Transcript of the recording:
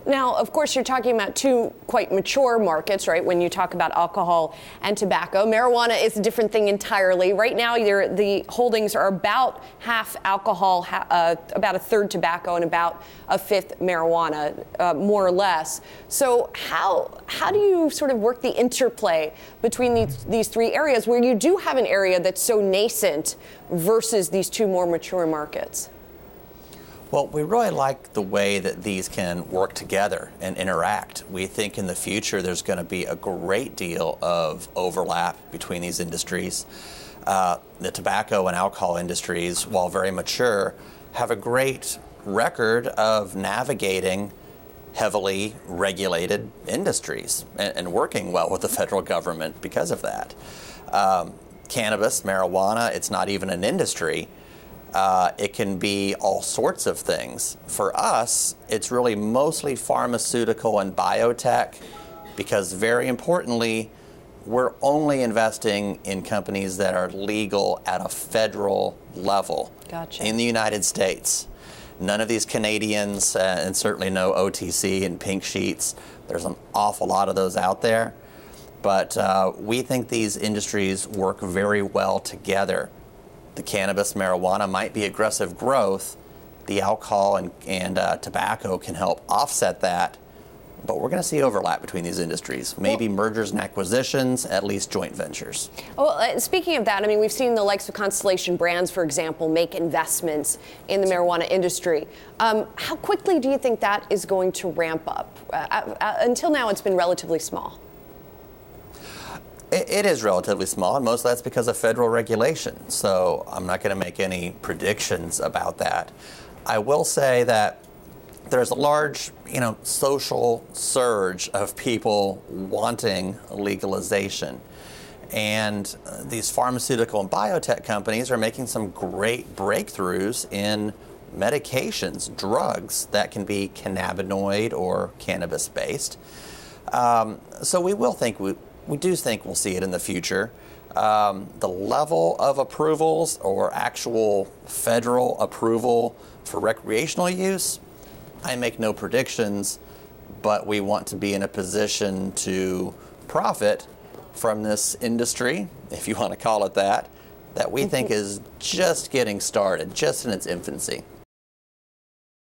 Now, of course, you're talking about two quite mature markets, right? When you talk about alcohol and tobacco. Marijuana is a different thing entirely. Right now, the holdings are about half alcohol, about a third tobacco, and about a fifth marijuana, more or less. So how do you sort of work the interplay between these three areas where you do have an area that's so nascent versus these two more mature markets? Well, we really like the way that these can work together and interact. We think in the future there's going to be a great deal of overlap between these industries. The tobacco and alcohol industries, while very mature, have a great record of navigating heavily regulated industries and working well with the federal government because of that. Cannabis, marijuana, it's not even an industry. It can be all sorts of things. For us, it's really mostly pharmaceutical and biotech because, very importantly, we're only investing in companies that are legal at a federal level. Gotcha. In the United States. None of these Canadians, and certainly no OTC and pink sheets. There's an awful lot of those out there. But we think these industries work very well together. The cannabis, marijuana might be aggressive growth. The alcohol and tobacco can help offset that. But we're going to see overlap between these industries. Maybe mergers and acquisitions, at least joint ventures. Well, speaking of that, I mean, we've seen the likes of Constellation Brands, for example, make investments in the marijuana industry. How quickly do you think that is going to ramp up? Until now, it's been relatively small. It is relatively small, and most of that's because of federal regulation. So I'm not going to make any predictions about that. I will say that there's a large, social surge of people wanting legalization. And these pharmaceutical and biotech companies are making some great breakthroughs in medications, drugs that can be cannabinoid or cannabis-based. So we do think we'll see it in the future. The level of approvals or actual federal approval for recreational use, I make no predictions, but we want to be in a position to profit from this industry, if you want to call it that we think is just getting started, just in its infancy.